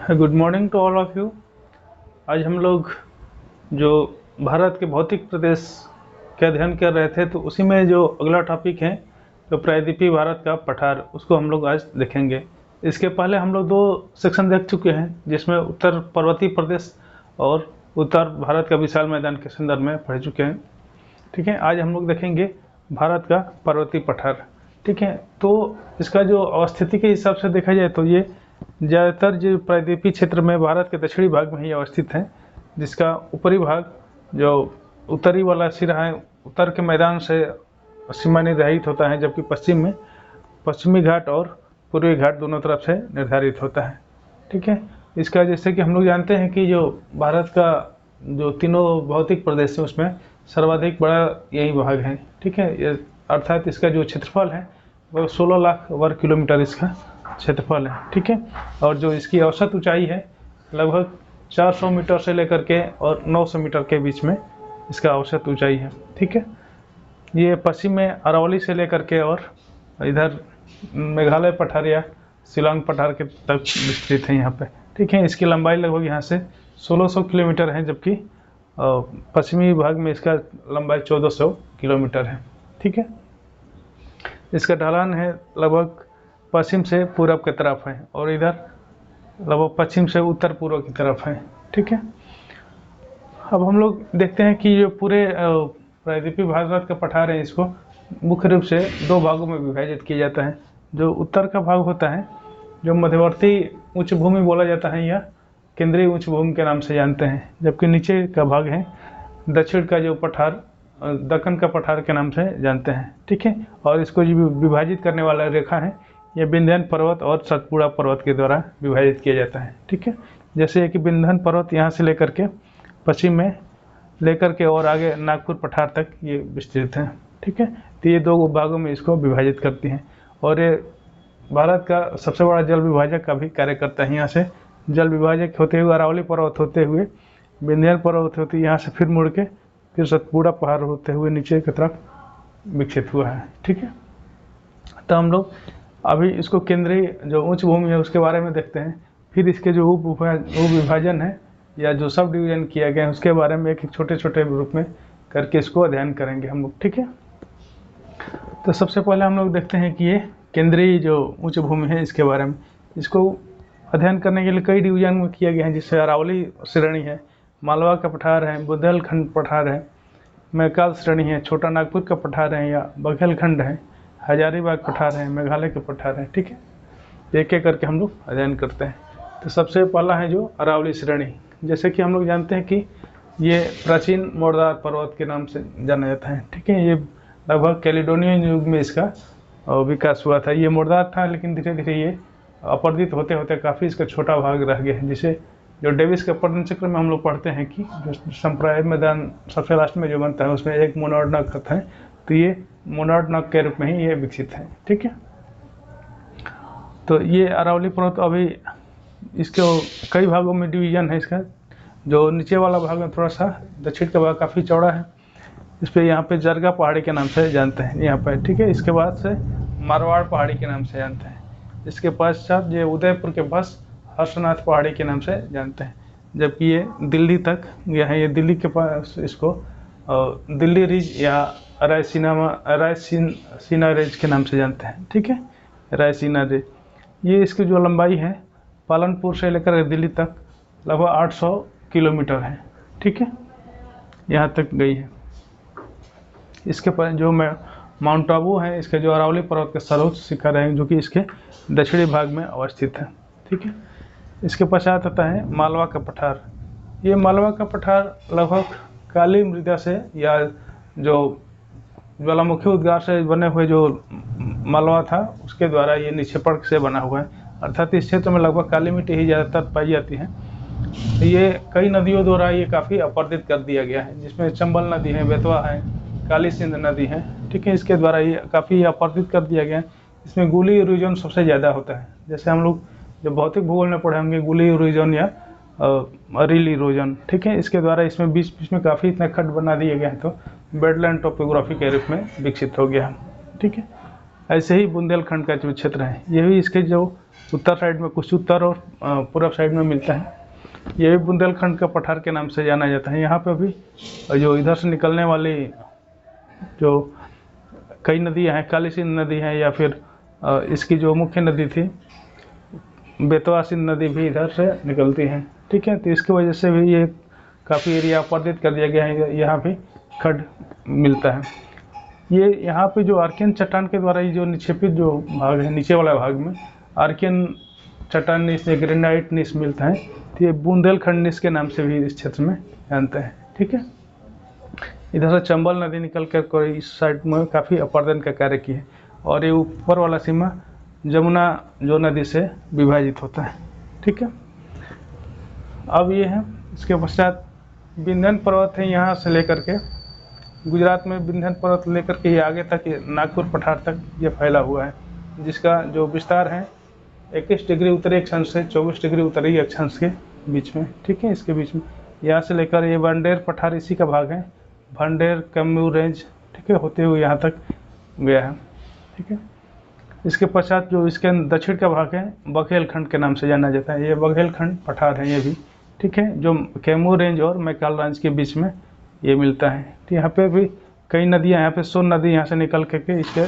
Good morning to all of you. आज हम लोग जो भारत के भौतिक प्रदेश के अध्ययन कर रहे थे, तो उसी में जो अगला टॉपिक है जो प्रायद्वीपीय भारत का पठार, उसको हम लोग आज देखेंगे। इसके पहले हम लोग दो सेक्शन देख चुके हैं, जिसमें उत्तर पर्वतीय प्रदेश और उत्तर भारत का विशाल मैदान के संदर्भ में पढ़ चुके हैं। ठीक है, आज हम लोग देखेंगे भारत का पर्वतीय पठार। ठीक है, तो इसका जो अवस्थिति के हिसाब से देखा जाए तो ये ज़्यादातर जो प्रायद्वीपीय क्षेत्र में भारत के दक्षिणी भाग में ही अवस्थित है, जिसका ऊपरी भाग जो उत्तरी वाला सिरा है, उत्तर के मैदान से सीमा निर्धारित होता है, जबकि पश्चिम में पश्चिमी घाट और पूर्वी घाट दोनों तरफ से निर्धारित होता है। ठीक है, इसका जैसे कि हम लोग जानते हैं कि जो भारत का जो तीनों भौतिक प्रदेश है उसमें सर्वाधिक बड़ा यही भाग है। ठीक है, अर्थात इसका जो क्षेत्रफल है वो 16 लाख वर्ग किलोमीटर इसका क्षेत्रफल है। ठीक है, और जो इसकी औसत ऊंचाई है लगभग 400 मीटर से लेकर के और 900 मीटर के बीच में इसका औसत ऊंचाई है। ठीक है, ये पश्चिम में अरावली से लेकर के और इधर मेघालय पठार या शिलांग पठार के तक विस्तृत है यहाँ पे। ठीक है, इसकी लंबाई लगभग यहाँ से 1600 किलोमीटर है, जबकि पश्चिमी भाग में इसका लंबाई 1400 किलोमीटर है। ठीक है, इसका ढलान है लगभग पश्चिम से पूरब की तरफ है और इधर लगभग पश्चिम से उत्तर पूर्व की तरफ है। ठीक है, अब हम लोग देखते हैं कि जो पूरे प्रायद्वीपीय भारत का पठार है, इसको मुख्य रूप से दो भागों में विभाजित किया जाता है। जो उत्तर का भाग होता है, जो मध्यवर्ती उच्च भूमि बोला जाता है या केंद्रीय उच्च भूमि के नाम से जानते हैं, जबकि नीचे का भाग है दक्षिण का जो पठार, दक्कन का पठार के नाम से जानते हैं। ठीक है, और इसको जो विभाजित करने वाला रेखा है यह विंध्याचल पर्वत और सतपुड़ा पर्वत के द्वारा विभाजित किया जाता है। ठीक है, जैसे कि विंध्याचल पर्वत यहाँ से लेकर के पश्चिम में लेकर के और आगे नागपुर पठार तक ये विस्तृत है। ठीक है, तो ये दो भागों में इसको विभाजित करती हैं और ये भारत का सबसे बड़ा जल विभाजक का भी कार्य करता है। यहाँ से जल विभाजक होते हुए अरावली पर्वत होते हुए विंध्याचल पर्वत होते यहाँ से फिर मुड़ के फिर सतपुड़ा पहाड़ होते हुए नीचे की तरफ विकसित हुआ है। ठीक है, तो हम लोग अभी इसको केंद्रीय जो उच्च भूमि है उसके बारे में देखते हैं, फिर इसके जो उप विभाजन है या जो सब डिवीजन किया गया है उसके बारे में एक एक छोटे छोटे रूप में करके इसको अध्ययन करेंगे हम लोग। ठीक है, तो सबसे पहले हम लोग देखते हैं कि ये केंद्रीय जो उच्च भूमि है इसके बारे में, इसको अध्ययन करने के लिए कई डिवीजन में किया गया है, जिससे अरावली श्रेणी है, मालवा का पठार है, बुंदेलखंड पठार है, मैकाल श्रेणी है, छोटा नागपुर का पठार है या बघेलखंड है, हजारीबाग पठार है, मेघालय के पठार है। ठीक है, एक एक करके हम लोग अध्ययन करते हैं। तो सबसे पहला है जो अरावली श्रेणी। जैसे कि हम लोग जानते हैं कि ये प्राचीन मोरदार पर्वत के नाम से जाना जाता है। ठीक है, ये लगभग कैलिडोनियन युग में इसका विकास हुआ था। ये मोरदार था, लेकिन धीरे धीरे ये अपरदित होते होते काफ़ी इसका छोटा भाग रह गया है, जिसे जो डेविस के पर्जन्य चक्र में हम लोग पढ़ते हैं कि जो संप्राय मैदान सबसे लास्ट में जो बनता है उसमें एक मोनार्ड नग है, तो ये मोनार्ड नग के रूप में ही ये विकसित है। ठीक है, तो ये अरावली पर्वत अभी इसके कई भागों में डिवीजन है इसका। जो नीचे वाला भाग में थोड़ा सा दक्षिण का भाग काफ़ी चौड़ा है, इस पर यहाँ पे जरगा पहाड़ी के नाम से जानते हैं यहाँ पर। ठीक है, इसके बाद से मारवाड़ पहाड़ी के नाम से जानते हैं, इसके पश्चात ये उदयपुर के पास हर्षनाथ पहाड़ी के नाम से जानते हैं, जबकि ये दिल्ली तक यह है। ये दिल्ली के पास इसको दिल्ली रिज या रायसीना रेंज के नाम से जानते हैं। ठीक है, रायसीना रेंज, ये इसकी जो लंबाई है पालनपुर से लेकर दिल्ली तक लगभग 800 किलोमीटर है। ठीक है, यहाँ तक गई है। इसके पास जो माउंट आबू है, इसके जो अरावली पर्वत के सर्वोच्च शिखर है, जो कि इसके दक्षिणी भाग में अवस्थित है। ठीक है, इसके पश्चात आता है मालवा का पठार। ये मालवा का पठार लगभग काली मृदा से या जो ज्वालामुखी उद्गार से बने हुए जो मालवा था उसके द्वारा ये निक्षेपण से बना हुआ है, अर्थात इस क्षेत्र में लगभग काली मिट्टी ही ज़्यादातर पाई जाती है। ये कई नदियों द्वारा ये काफ़ी अपरदित कर दिया गया है, जिसमें चंबल नदी है, बेतवा है, काली सिंध नदी है। ठीक है, इसके द्वारा ये काफ़ी अपरदित कर दिया गया है। इसमें गुली इरोजन सबसे ज़्यादा होता है, जैसे हम लोग जो भौतिक भूगोल में पढ़े होंगे गुली इरोजन या रिल इरोजन। ठीक है, इसके द्वारा इसमें बीच बीच में काफ़ी इतने खड्ड बना दिए गए हैं, तो बेडलैंड टोपोग्राफी के रूप में विकसित हो गया है। ठीक है, ऐसे ही बुंदेलखंड का जो क्षेत्र है ये भी इसके जो उत्तर साइड में, कुछ उत्तर और पूर्व साइड में मिलता है, ये भी बुंदेलखंड का पठार के नाम से जाना जाता है। यहाँ पे भी जो इधर से निकलने वाली जो कई नदियाँ हैं, काली सिंध नदी है या फिर इसकी जो मुख्य नदी थी बेतवा सिंध नदी भी इधर से निकलती है। ठीक है, तो इसकी वजह से भी ये काफ़ी एरिया अपरदित कर दिया गया है, यहाँ भी खड्ड मिलता है। ये यहाँ पे जो आर्कियन चट्टान के द्वारा ये जो निक्षेपित जो भाग है नीचे वाला भाग में आर्कियन चट्टान नीस या ग्रेनाइट नीस मिलता है, तो ये बुंदेलखंड नीस के नाम से भी इस क्षेत्र में जानते हैं। ठीक है, इधर से चंबल नदी निकल कर कोई इस साइड में काफ़ी अपर्दन का कार्य की है, और ये ऊपर वाला सीमा जमुना जो नदी से विभाजित होता है। ठीक है, अब ये है, इसके पश्चात विंध्य पर्वत है, यहाँ से लेकर के गुजरात में विंध्य पर्वत लेकर के ये आगे तक ये नागपुर पठार तक ये फैला हुआ है, जिसका जो विस्तार है 21 डिग्री उत्तरी अक्षांश से 24 डिग्री उत्तरी अक्षांश के बीच में। ठीक है, इसके बीच में यहाँ से लेकर ये भांडेर पठार इसी का भाग है, भांडेर कैमूर रेंज, ठीक है, होते हुए यहाँ तक गया है। ठीक है, इसके पश्चात जो इसके दक्षिण का भाग है बघेलखंड के नाम से जाना जाता है, ये बघेलखंड पठार है ये भी। ठीक है, जो कैमूर रेंज और मैकाल रेंज के बीच में ये मिलता है। तो यहाँ पे भी कई नदियाँ, यहाँ पे सोन नदी यहाँ से निकल करके इसके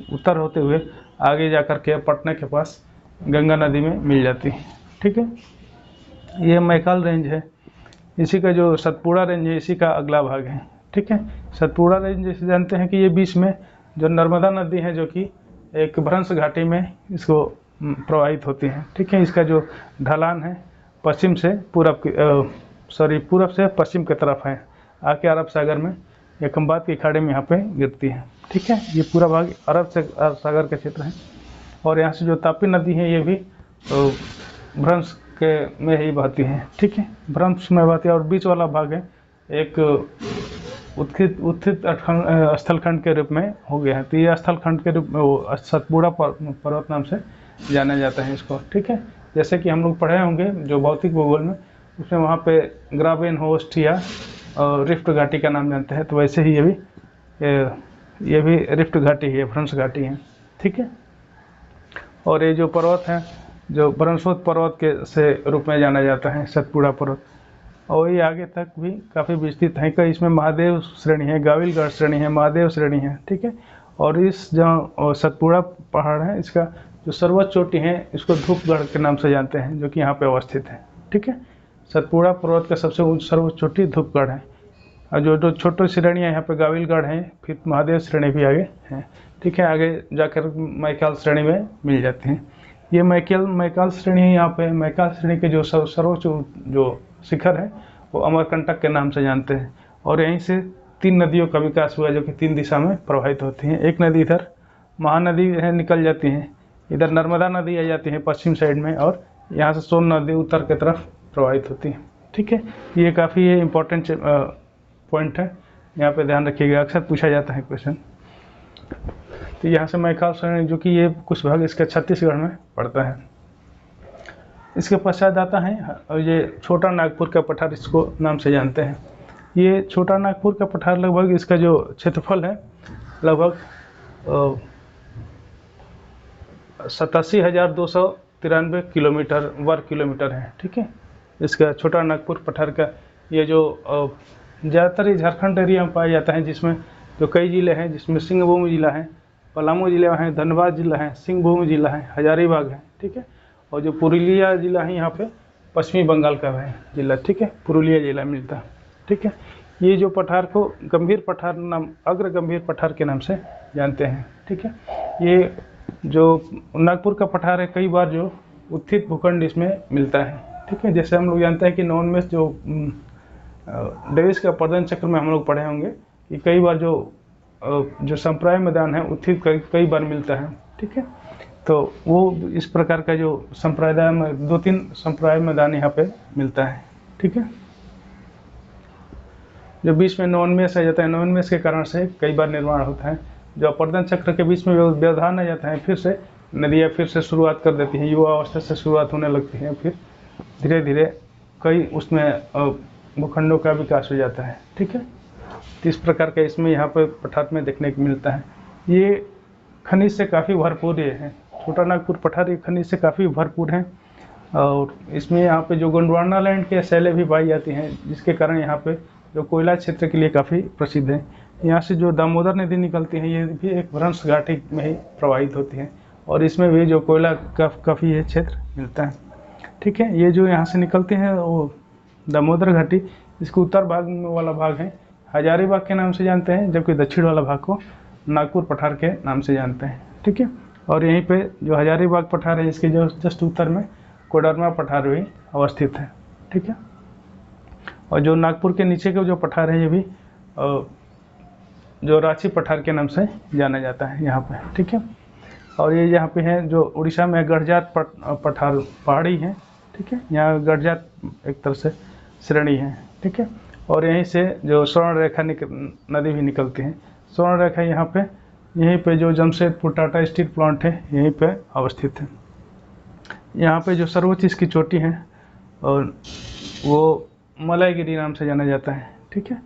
उत्तर होते हुए आगे जा कर के पटना के पास गंगा नदी में मिल जाती है। ठीक है, ये मैकाल रेंज है, इसी का जो सतपुड़ा रेंज है इसी का अगला भाग है। ठीक है, सतपुड़ा रेंज जैसे जानते हैं कि ये बीच में जो नर्मदा नदी है जो कि एक भ्रंश घाटी में इसको प्रवाहित होती है। ठीक है, इसका जो ढलान है पश्चिम से पूरब से पश्चिम की तरफ है, आके अरब सागर में या खंबात की खाड़ी में यहाँ पे गिरती है। ठीक है, ये पूरा भाग अरब सागर का क्षेत्र है, और यहाँ से जो तापी नदी है ये भी भ्रंश के में ही बहती है। ठीक है, भ्रंश में बहती है, और बीच वाला भाग है एक उत्थित स्थलखंड के रूप में हो गया है, तो ये स्थलखंड के रूप में वो सतपुड़ा पर्वत नाम से जाना जाता है इसको। ठीक है, जैसे कि हम लोग पढ़े होंगे जो भौतिक भूगोल में, उसमें वहाँ पे ग्राबेन होस्ट या रिफ्ट घाटी का नाम जानते हैं, तो वैसे ही ये भी रिफ्ट घाटी है, भ्रंश घाटी है। ठीक है, और ये जो पर्वत है जो भ्रंशोत पर्वत के से रूप में जाना जाता है सतपुड़ा पर्वत, और ये आगे तक भी काफ़ी विस्तृत है। कई इसमें महादेव श्रेणी है, गाविलगढ़ श्रेणी है, महादेव श्रेणी है। ठीक है, और इस जो सतपुड़ा पहाड़ है इसका जो सर्वोच्च चोटी है इसको धूपगढ़ के नाम से जानते हैं, जो कि यहाँ पे अवस्थित है। ठीक है, सतपुड़ा पर्वत का सबसे सर्वोच्च चोटी धूपगढ़ है, और जो छोटी श्रेणियाँ यहाँ पे गाविलगढ़ हैं, फिर महादेव श्रेणी भी आगे हैं। ठीक है, आगे जाकर मैकाल श्रेणी में मिल जाती हैं। ये मैकाल श्रेणी है, यहाँ पे मैकाल श्रेणी के जो सर्वोच्च जो शिखर है वो अमरकंटक के नाम से जानते हैं, और यहीं से 3 नदियों का विकास हुआ जो कि 3 दिशा में प्रवाहित होती हैं। एक नदी इधर महानदी है निकल जाती हैं, इधर नर्मदा नदी आ जाती है पश्चिम साइड में, और यहाँ से सोन नदी उत्तर की तरफ प्रवाहित होती है। ठीक है, ये काफ़ी इम्पोर्टेंट पॉइंट है, यहाँ पे ध्यान रखिएगा, अक्सर पूछा जाता है क्वेश्चन। तो यहाँ से मैकाल श्रेणी जो कि ये कुछ भाग इसके छत्तीसगढ़ में पड़ता है। इसके पश्चात आता है और ये छोटा नागपुर का पठार, इसको नाम से जानते हैं। ये छोटा नागपुर का पठार लगभग इसका जो क्षेत्रफल है लगभग 87,293 किलोमीटर वर्ग किलोमीटर है। ठीक है, इसका छोटा नागपुर पठार का ये जो ज़्यादातर ये झारखंड एरिया में पाया जाता है, जिसमें जो कई ज़िले हैं, जिसमें सिंहभूम जिला है, पलामू जिला है, धनबाद जिला है, सिंहभूम जिला है, हजारीबाग है। ठीक है, और जो पुरुलिया जिला है यहाँ पे पश्चिमी बंगाल का है जिला। ठीक है, पुरुलिया जिला मिलता है। ठीक है, ये जो पठार को गंभीर पठार नाम, अग्र गंभीर पठार के नाम से जानते हैं। ठीक है, ये जो नागपुर का पठार है कई बार जो उत्थित भूखंड इसमें मिलता है। ठीक है, जैसे हम लोग जानते हैं कि नॉन में जो डेविस का प्रदन चक्र में हम लोग पढ़े होंगे कि कई बार जो संप्राय मैदान है उत्थित कई बार मिलता है। ठीक है, तो वो इस प्रकार का जो संप्रदाय में 2-3 संप्राय मैदान यहाँ पे मिलता है। ठीक है, जो बीच में नॉन मेस आ जाता है, नॉन मेस के कारण से कई बार निर्माण होता है, जो अपर्दन चक्र के बीच में व्यवधान आ जाता है, फिर से नदियाँ फिर से शुरुआत कर देती हैं, युवा अवस्था से शुरुआत होने लगती है, फिर धीरे धीरे कई उसमें भूखंडों का विकास हो जाता है। ठीक है, तो इस प्रकार का इसमें यहाँ पर पठार में देखने को मिलता है। ये खनिज से काफ़ी भरपूर ये है। छोटा नागपुर पठार ये खनिज से काफ़ी भरपूर है और इसमें यहाँ पे जो गोंडवाना लैंड के शैलें भी पाई जाती हैं, जिसके कारण यहाँ पे जो कोयला क्षेत्र के लिए काफ़ी प्रसिद्ध है। यहाँ से जो दामोदर नदी निकलती है ये भी एक भ्रंश घाटी में ही प्रवाहित होती है और इसमें भी जो कोयला काफ़ी ये क्षेत्र मिलता है। ठीक है, ये जो यहाँ से निकलते हैं वो दामोदर घाटी, इसके उत्तर भाग में वाला भाग है हजारीबाग के नाम से जानते हैं, जबकि दक्षिण वाला भाग को नागपुर पठार के नाम से जानते हैं। ठीक है, और यहीं पे जो हजारीबाग पठार है इसके जो जस्ट उत्तर में कोडरमा पठार भी अवस्थित है। ठीक है, और जो नागपुर के नीचे के जो पठार है ये भी जो रांची पठार के नाम से जाना जाता है यहाँ पे। ठीक है, और ये यहाँ पे है जो उड़ीसा में गढ़जात पठार पहाड़ी है। ठीक है, यहाँ गढ़जात एक तरह से श्रेणी है। ठीक है, और यहीं से जो स्वर्ण रेखा नदी भी निकलती है। स्वर्ण रेखा यहाँ पे यहीं पे जो जमशेदपुर टाटा स्टील प्लांट है यहीं पे अवस्थित है। यहाँ पे जो सर्वोच्च इसकी चोटी है और वो मलाईगिरी नाम से जाना जाता है। ठीक है,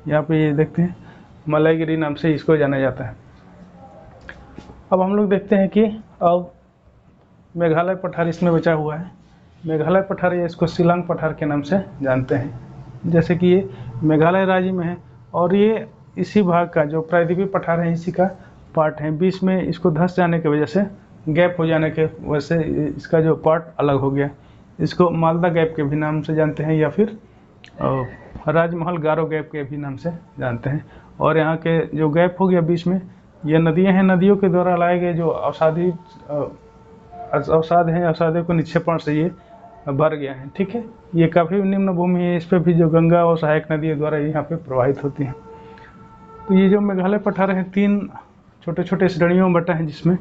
यहाँ पे ये देखते हैं मलाईगिरी नाम से इसको जाना जाता है। अब हम लोग देखते हैं कि अब मेघालय पठार इसमें बचा हुआ है। मेघालय पठार या इसको शिलांग पठार के नाम से जानते हैं। जैसे कि ये मेघालय राज्य में है और ये इसी भाग का जो प्रायद्वीपीय पठार है इसी का पार्ट है। बीच में इसको धंस जाने की वजह से, गैप हो जाने के वजह से इसका जो पार्ट अलग हो गया। इसको मालदा गैप के भी नाम से जानते हैं या फिर राजमहल गारो गैप के भी नाम से जानते हैं। और यहाँ के जो गैप हो गया बीच में, ये नदियाँ हैं, नदियों के द्वारा लाए गए जो अवसाद हैं, अवसादों को निक्षेपण से ये भर गया है। ठीक है, ये काफ़ी निम्न भूमि है, इस पर भी जो गंगा और सहायक नदियों द्वारा यहाँ पे प्रवाहित होती हैं। तो ये जो मेघालय पठार है 3 छोटे छोटे श्रेणियों में बटा है, जिसमें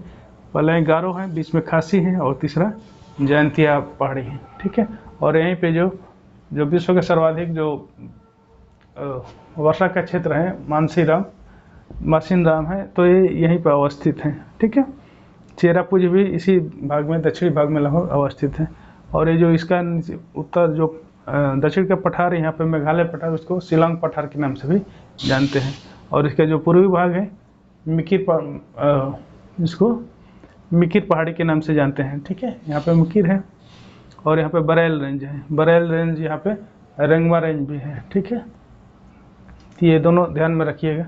पहले गारो है, बीच में खासी है और तीसरा जयंतिया पहाड़ी है। ठीक है, और यहीं पे जो विश्व का सर्वाधिक जो वर्षा का क्षेत्र है मासिन राम है, तो ये यहीं पर अवस्थित है। ठीक है, चेरापूंजी भी इसी भाग में, दक्षिणी भाग में लगभग अवस्थित है। और ये जो इसका उत्तर जो दक्षिण का पठार है यहाँ पे मेघालय पठार, उसको शिलांग पठार के नाम से भी जानते हैं। और इसका जो पूर्वी भाग है इसको मिकिर पहाड़ी के नाम से जानते हैं। ठीक है, यहाँ पे मिकिर है और यहाँ पे बरेल रेंज है। बरेल रेंज यहाँ पे रेंगमा रेंज भी है। ठीक है, तो ये दोनों ध्यान में रखिएगा।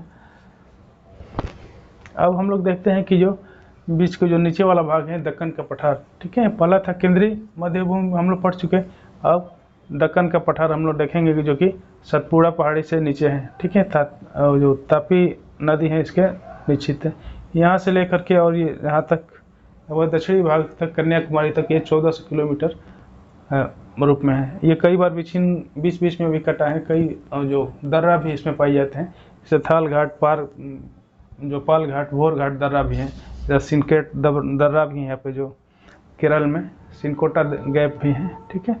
अब हम लोग देखते हैं कि जो बीच को जो नीचे वाला भाग है दक्कन का पठार। ठीक है, पहला था केंद्रीय मध्य भूमि हम लोग पढ़ चुके। अब दक्कन का पठार हम लोग देखेंगे कि जो कि सतपुड़ा पहाड़ी से नीचे है। ठीक है, जो तापी नदी है इसके निश्चित है, यहाँ से लेकर के और ये यहाँ तक वह दक्षिणी भाग तक कन्याकुमारी तक ये 1400 किलोमीटर रूप में है। ये कई बार बीच बीच में भी कटा है। कई जो दर्रा भी इसमें पाई जाते हैं, जैसे थाल घाट, पाल घाट, भोर घाट दर्रा भी है। सिनकेट दर्रा भी है यहाँ पे, जो केरल में सिनकोटा गैप भी है। ठीक है,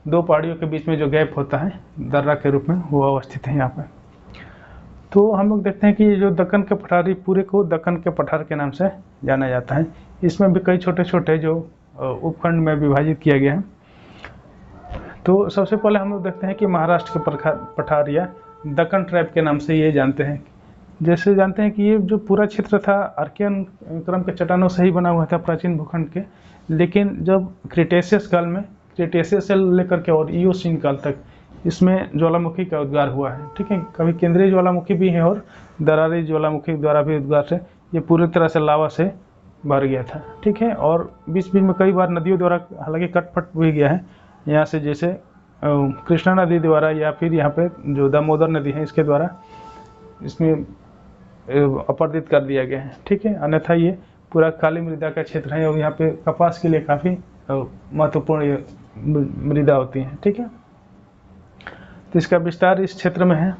2 पहाड़ियों के बीच में जो गैप होता है दर्रा के रूप में, वो अवस्थित है यहाँ पे। तो हम लोग देखते हैं कि ये जो दक्कन के पठारी पूरे को दक्कन के पठार के नाम से जाना जाता है। इसमें भी कई छोटे छोटे जो उपखंड में विभाजित किया गया है। तो सबसे पहले हम लोग देखते हैं कि महाराष्ट्र के पठार या दक्कन ट्रैप के नाम से ये जानते हैं। जैसे जानते हैं कि ये जो पूरा क्षेत्र था आर्कियन क्रम के चट्टानों से ही बना हुआ था, प्राचीन भूखंड के। लेकिन जब क्रिटेशियस काल में, क्रिटेशियस से लेकर के और इयोसीन काल तक इसमें ज्वालामुखी का उद्गार हुआ है। ठीक है, कभी केंद्रीय ज्वालामुखी भी है और दरारी ज्वालामुखी द्वारा भी उद्गार से ये पूरी तरह से लावा से भर गया था। ठीक है, और बीच बीच में कई बार नदियों द्वारा हालांकि कटफट भी गया है यहाँ से, जैसे कृष्णा नदी द्वारा या फिर यहाँ पे जो दामोदर नदी है इसके द्वारा इसमें अपरदित कर दिया गया है। ठीक है, अन्यथा ये पूरा काली मृदा का क्षेत्र है और यहाँ पे कपास के लिए काफ़ी महत्वपूर्ण मृदा होती है। ठीक है, तो इसका विस्तार इस क्षेत्र में है।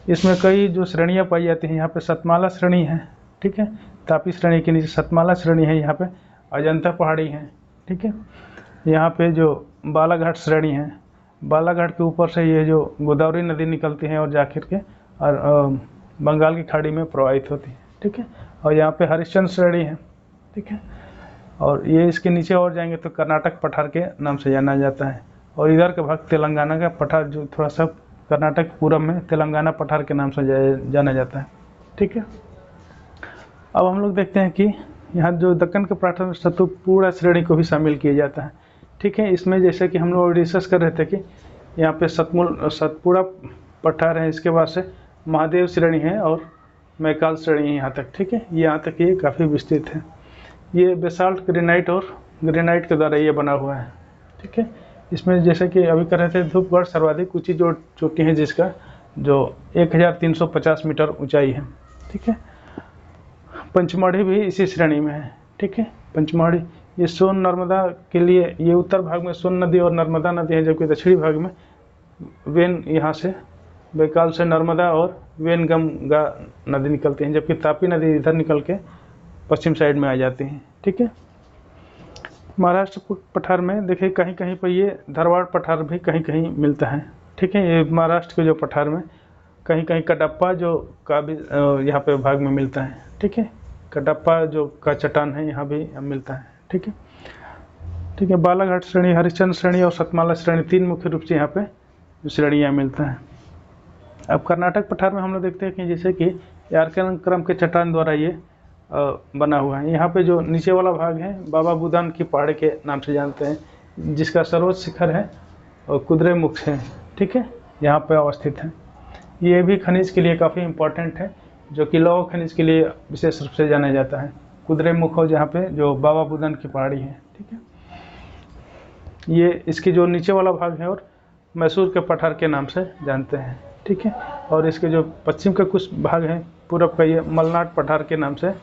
इसमें कई जो श्रेणियाँ पाई जाती हैं, यहाँ पे सतमाला श्रेणी है। ठीक है, तापी श्रेणी के नीचे सतमाला श्रेणी है। यहाँ पे अजंता पहाड़ी है। ठीक है, यहाँ पे जो बालाघाट श्रेणी है, बालाघाट के ऊपर से ये जो गोदावरी नदी निकलती है और जाकर के और बंगाल की खाड़ी में प्रवाहित होती है। ठीक है, और यहाँ पे हरिश्चंद्र श्रेणी है। ठीक है, और ये इसके नीचे और जाएंगे तो कर्नाटक पठार के नाम से जाना जाता है। और इधर का भाग तेलंगाना का पठार, जो थोड़ा सा कर्नाटक पूरब में तेलंगाना पठार के नाम से जाना जाता है। ठीक है, अब हम लोग देखते हैं कि यहाँ जो दक्कन के पठार में सतपुड़ा श्रेणी को भी शामिल किया जाता है। ठीक है, इसमें जैसे कि हम लोग डिस्कस कर रहे थे कि यहाँ पे सतपुड़ा पठार है, इसके बाद से महादेव श्रेणी है और मैकाल श्रेणी है यहाँ तक। ठीक है, यहाँ तक ये काफ़ी विस्तृत है। ये बेसाल्ट ग्रेनाइट और ग्रेनाइट के द्वारा ये बना हुआ है। ठीक है, इसमें जैसे कि अभी कर रहे थे धूपगढ़ सर्वाधिक ऊंची जो चोटी है, जिसका जो 1350 मीटर ऊंचाई है। ठीक है, पंचमढ़ी भी इसी श्रेणी में है। ठीक है, पंचमढ़ी ये सोन नर्मदा के लिए, ये उत्तर भाग में सोन नदी और नर्मदा नदी है, जबकि दक्षिणी भाग में वेन, यहाँ से बैकाल से नर्मदा और वेनगंगा नदी निकलती हैं, जबकि तापी नदी इधर निकल के पश्चिम साइड में आ जाती हैं। ठीक है, महाराष्ट्र पठार में देखिए कहीं कहीं पर ये धारवाड़ पठार भी कहीं कहीं मिलता है। ठीक है, ये महाराष्ट्र के जो पठार में कहीं कहीं कडप्पा जो का भी यहाँ पे भाग में मिलता है। ठीक है, कडप्पा जो का चट्टान है यहाँ भी मिलता है। ठीक है, ठीक है, बालाघाट श्रेणी, हरिश्चंद्र श्रेणी और सतमाला श्रेणी, तीन मुख्य रूप से यहाँ पे श्रेणियाँ मिलता है। अब कर्नाटक पठार में हम लोग देखते हैं कि जैसे कि यारकन क्रम के चट्टान द्वारा ये बना हुआ है। यहाँ पे जो नीचे वाला भाग है बाबा बुदान की पहाड़ी के नाम से जानते हैं, जिसका सर्वोच्च शिखर है और कुद्रेमुख है। ठीक है, यहाँ पे अवस्थित है। ये भी खनिज के लिए काफ़ी इम्पोर्टेंट है, जो कि लौह खनिज के लिए विशेष रूप से जाना जाता है। कुद्रेमुख हो जहाँ पे जो बाबा बुदान की पहाड़ी है। ठीक है, ये इसकी जो नीचे वाला भाग है और मैसूर के पठार के नाम से जानते हैं। ठीक है, और इसके जो पश्चिम के कुछ भाग हैं पूरब का, ये मलनाड पठार के नाम से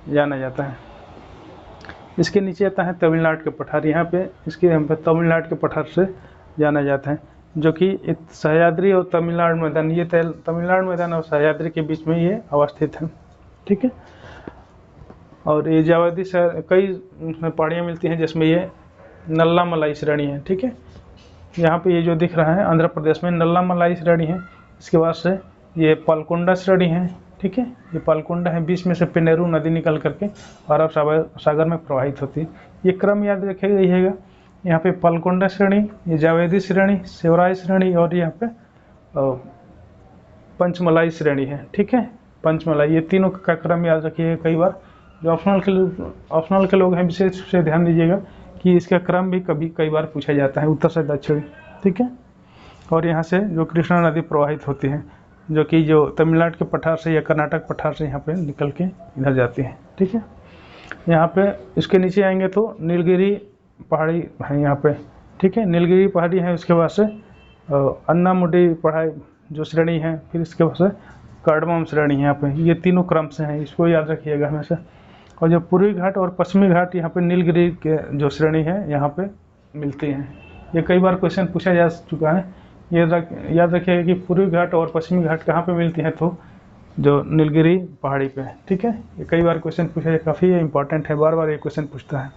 जाना जाता है। इसके नीचे आता है तमिलनाडु के पठार, यहाँ पे इसके हम पे तमिलनाडु के पठार से जाना जाता है, जो कि सह्याद्री और तमिलनाडु मैदान, ये तमिलनाडु मैदान और सह्याद्री के बीच में ये अवस्थित है। ठीक है, और ये जावादी कई पहाड़ियाँ मिलती हैं, जिसमें ये नल्ला मलाई श्रेणी है। ठीक है, यहाँ पे ये जो दिख रहा है आंध्र प्रदेश में नल्ला मलाई श्रेणी है। इसके बाद से ये पालकोंडा श्रेणी है। ठीक है, ये पालकोंडा है, बीच में से पेनेरू नदी निकल करके अरब सागर में प्रवाहित होती है। ये क्रम याद रखिएगा, यहाँ पे पालकोंडा श्रेणी, ये जावेदी श्रेणी, शिवराय श्रेणी और यहाँ पे पंचमलाई श्रेणी है। ठीक है, पंचमलाई, ये तीनों का क्रम याद रखिएगा। कई बार जो ऑप्शनल के लोग हैं विशेष रूप से ध्यान दीजिएगा कि इसका क्रम भी कई बार पूछा जाता है, उत्तर से दक्षिण। ठीक है, और यहाँ से जो कृष्णा नदी प्रवाहित होती है, जो कि जो तमिलनाडु के पठार से या कर्नाटक पठार से यहाँ पे निकल के इधर जाती है। ठीक है, यहाँ पे इसके नीचे आएंगे तो नीलगिरी पहाड़ी है यहाँ पे। ठीक है, नीलगिरी पहाड़ी है, उसके बाद से अन्नामुडी पहाड़ी जो श्रेणी है, फिर इसके बाद से कार्डमम श्रेणी है यहाँ पे। ये तीनों क्रम से हैं, इसको याद रखिएगा हमेशा। और जो पूर्वी घाट और पश्चिमी घाट यहाँ पे नीलगिरी के जो श्रेणी है यहाँ पे मिलती हैं। ये कई बार क्वेश्चन पूछा जा चुका है, ये याद रखिएगा कि पूर्वी घाट और पश्चिमी घाट कहाँ पे मिलती हैं, तो जो नीलगिरी पहाड़ी पे। ठीक है, ये कई बार क्वेश्चन पूछा है, काफ़ी इंपॉर्टेंट है, बार बार ये क्वेश्चन पूछता है।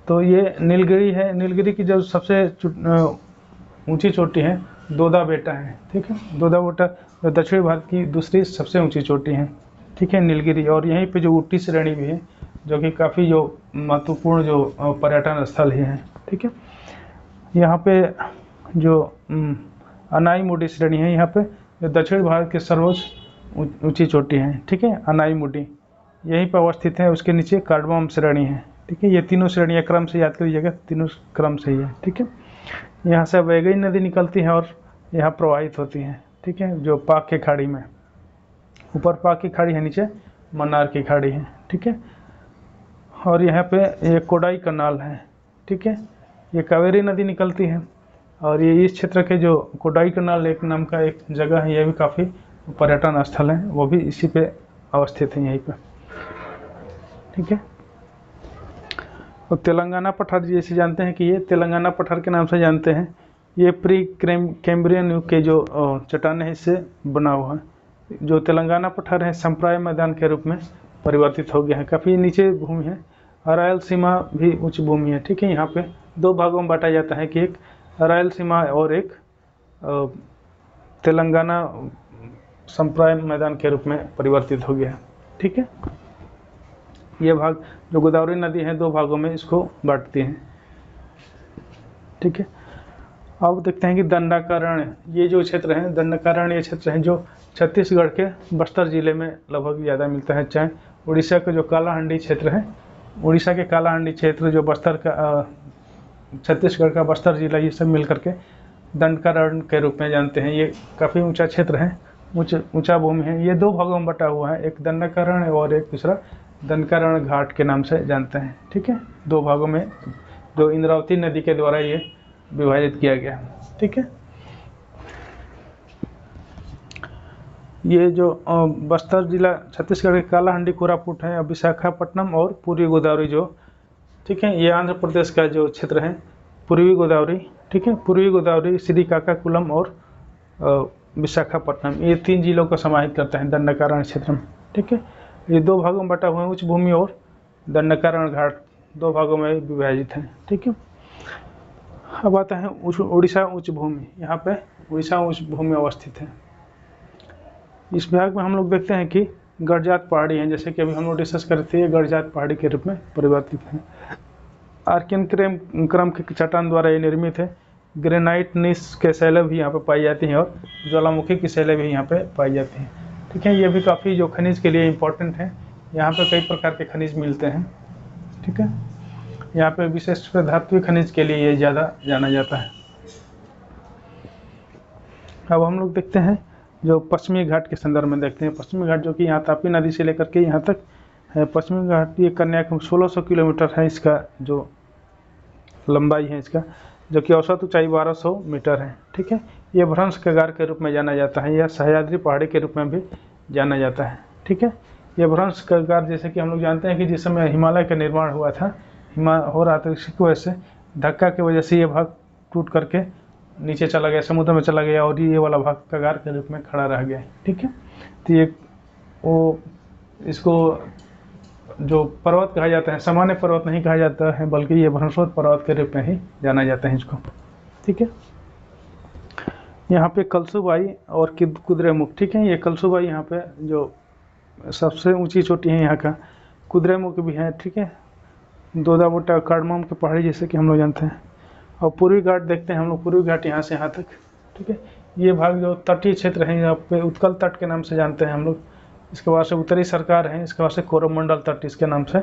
तो ये नीलगिरी है, नीलगिरी की जो सबसे ऊंची चोटी है दोदा बेटा है। ठीक है, दोदा बेटा जो दक्षिण भारत की दूसरी सबसे ऊंची चोटी है। ठीक है, नीलगिरी, और यहीं पे जो ऊटी श्रेणी भी है, जो कि काफ़ी जो महत्वपूर्ण जो पर्यटन स्थल ही है। ठीक है, यहाँ पे जो अनाईमुडी श्रेणी है, यहाँ पे जो दक्षिण भारत के सर्वोच्च ऊंची चोटी है। ठीक है, अनाईमुडी यहीं पर अवस्थित है, उसके नीचे कार्डमम श्रेणी है। ठीक है, ये तीनों श्रेणियाँ क्रम से याद करिएगा, तीनों क्रम से ही है। ठीक है, यहाँ से वैगई नदी निकलती है और यहाँ प्रवाहित होती है। ठीक है, जो पाक की खाड़ी में, ऊपर पाक की खाड़ी है, नीचे मन्नार की खाड़ी है। ठीक है, और यहाँ पे ये कोडाई कनाल है। ठीक है, ये कावेरी नदी निकलती है, और ये इस क्षेत्र के जो कोडाई कनाल एक नाम का एक जगह है, ये भी काफ़ी पर्यटन स्थल है, वो भी इसी पे अवस्थित है यहीं पे। ठीक है, और तेलंगाना पठार जैसे जानते हैं कि ये तेलंगाना पठार के नाम से जानते हैं, ये प्री कैम्ब्रियन युग के जो चट्टान है इससे बना हुआ है। जो तेलंगाना पठार है संप्राय मैदान के रूप में परिवर्तित हो गया है, काफ़ी नीचे भूमि है। रायलसीमा भी उच्च भूमि है। ठीक है, यहाँ पे दो भागों में बांटा जाता है कि एक रायलसीमा और एक तेलंगाना संप्राय मैदान के रूप में परिवर्तित हो गया है। ठीक है, ये भाग जो गोदावरी नदी है दो भागों में इसको बांटती हैं। ठीक है, अब देखते हैं कि दंडकारण्य, ये जो क्षेत्र है दंडकारण्य क्षेत्र है, जो छत्तीसगढ़ के बस्तर ज़िले में लगभग ज़्यादा मिलता है चाय। उड़ीसा का जो कालाहांडी क्षेत्र है, उड़ीसा के कालाहांडी क्षेत्र जो बस्तर का छत्तीसगढ़ का बस्तर जिला, ये सब मिल करके दंडकारण्य के रूप में जानते हैं। ये काफ़ी ऊंचा क्षेत्र है, ऊंचा भूमि है। ये दो भागों में बटा हुआ है, एक दंडकारण्य और एक दूसरा दंडकारण्य घाट के नाम से जानते हैं। ठीक है, दो भागों में जो इंद्रावती नदी के द्वारा ये विभाजित किया गया। ठीक है, ये जो बस्तर जिला छत्तीसगढ़ के कालाहांडी, कोरापुट है, विशाखापट्टनम और पूर्वी गोदावरी जो, ठीक है, ये आंध्र प्रदेश का जो क्षेत्र है पूर्वी गोदावरी। ठीक है, पूर्वी गोदावरी, श्रीकाकुलम और विशाखापट्टनम, ये 3 जिलों को समाहित करता है दंडकारण्य क्षेत्र में। ठीक है, ये 2 भागों में बटा हुआ है, उच्च भूमि और दंडकारण्य घाट 2 भागों में विभाजित है। ठीक है, अब आता है उड़ीसा उच्च भूमि। यहाँ पे उड़ीसा उच्च भूमि अवस्थित है। इस भाग में हम लोग देखते हैं कि गढ़जात पहाड़ी हैं, जैसे कि अभी हम लोग डिस्कस करते हैं, गढ़जात पहाड़ी के रूप में परिवर्तित हैं। आर्कियन क्रम के चट्टान द्वारा ये निर्मित है। ग्रेनाइट नीस के शैलें भी यहाँ पे पाई जाती हैं और ज्वालामुखी की शैलें भी यहाँ पे पाई जाती हैं। ठीक है, ये भी काफ़ी जो खनिज के लिए इम्पोर्टेंट है। यहाँ पे कई प्रकार के खनिज मिलते हैं। ठीक है, यहाँ पे विशेष धात्विक खनिज के लिए ये ज़्यादा जाना जाता है। अब हम लोग देखते हैं जो पश्चिमी घाट के संदर्भ में देखते हैं। पश्चिमी घाट जो कि यहाँ तापी नदी से लेकर के यहाँ तक है। पश्चिमी घाट ये कन्याकुमारी 1600 किलोमीटर है, इसका जो लंबाई है इसका, जो कि औसत ऊंचाई 1200 मीटर है। ठीक है, ये भ्रंश कगार के रूप में जाना जाता है, या सह्याद्री पहाड़ी के रूप में भी जाना जाता है। ठीक है, ये भ्रंश कगार, जैसे कि हम लोग जानते हैं कि जिस समय हिमालय का निर्माण हुआ था, हो रहा था, इसी की वजह से धक्का की वजह से ये भाग टूट करके नीचे चला गया, समुद्र में चला गया, और ये वाला भाग कगार के रूप में खड़ा रह गया। ठीक है, तो ये वो इसको जो पर्वत कहा जाता है, सामान्य पर्वत नहीं कहा जाता है, बल्कि ये भ्रंशोत पर्वत के रूप में ही जाना जाता है इसको। ठीक है, यहाँ पे कलसुबाई और कुद्रेमुख। ठीक है, ये कलसुबाई यहाँ पे जो सबसे ऊंची चोटी है यहाँ का, कुद्रेमुख भी है। ठीक है, दोदाबोटा कार्डमम के पहाड़ी, जैसे कि हम लोग जानते हैं। और पूर्वी घाट देखते हैं हम लोग, पूर्वी घाट यहाँ से यहाँ तक। ठीक है, ये भाग जो तटीय क्षेत्र है, यहाँ पे उत्कल तट के नाम से जानते हैं हम लोग। इसके बाद से उत्तरी सरकार है, इसके बाद से कोरोमंडल तट इसके नाम से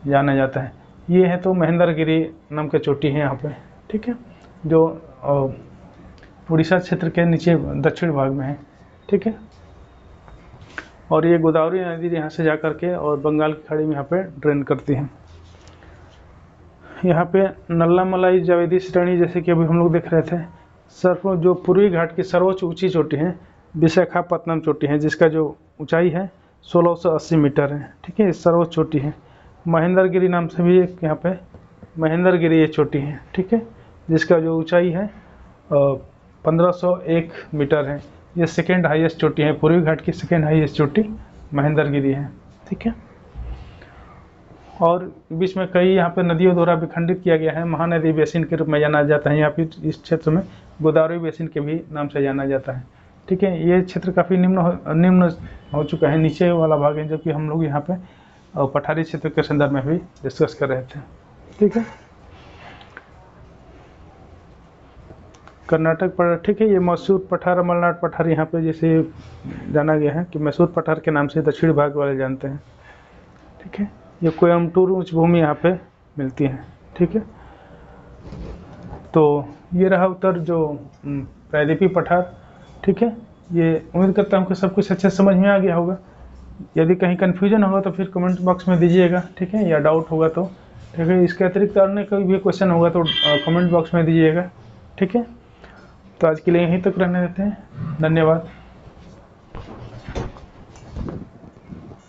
जाना जाता है। ये है तो महेंद्रगिरी नाम के चोटी है यहाँ पे। ठीक है, जो उड़ीसा क्षेत्र के नीचे दक्षिण भाग में है। ठीक है, और ये गोदावरी नदी यहाँ से जा करके और बंगाल की खाड़ी में यहाँ पे ड्रेन करती है। यहाँ पे नल्लामलाई जावेदी श्रेणी, जैसे कि अभी हम लोग देख रहे थे, जो पूर्वी घाट की सर्वोच्च ऊंची चोटी है विशाखापट्टनम चोटी है, जिसका जो ऊंचाई है 1680 मीटर है। ठीक है, सर्वोच्च चोटी है। महेंद्रगिरी नाम से भी एक यहाँ पे महेंद्रगिरी ये चोटी है। ठीक है, जिसका जो ऊंचाई है 1501 मीटर है। ये सेकेंड हाईएस्ट चोटी है, पूर्वी घाट की सेकेंड हाईएस्ट चोटी महेंद्रगिरी है। ठीक है, और बीच में कई यहाँ पे नदियों द्वारा विखंडित किया गया है। महानदी बेसिन के रूप में जाना जाता है, या फिर इस क्षेत्र में गोदावरी बेसिन के भी नाम से जाना जाता है। ठीक है, ये क्षेत्र काफ़ी निम्न हो चुका है, नीचे वाला भाग है, जबकि हम लोग यहाँ पे पठारी क्षेत्र के संदर्भ में भी डिस्कस कर रहे थे। ठीक है, कर्नाटक पठार। ठीक है, ये मैसूर पठार, अमरनाथ पठार यहाँ पे जैसे जाना गया है कि मैसूर पठार के नाम से दक्षिण भाग वाले जानते हैं। ठीक है, ये कोयम्बटूर उच्च भूमि यहाँ पे मिलती है। ठीक है, तो ये रहा उत्तर जो प्रायद्वीपीय पठार। ठीक है, ये उम्मीद करता हूँ कि सब कुछ अच्छे समझ में आ गया होगा। यदि कहीं कन्फ्यूजन होगा तो फिर कमेंट बॉक्स में दीजिएगा। ठीक है, या डाउट होगा तो। ठीक है, इसके अतिरिक्त अन्य कोई भी क्वेश्चन होगा तो कमेंट बॉक्स में दीजिएगा। ठीक है, तो आज के लिए यहीं तक रहने देते हैं। धन्यवाद।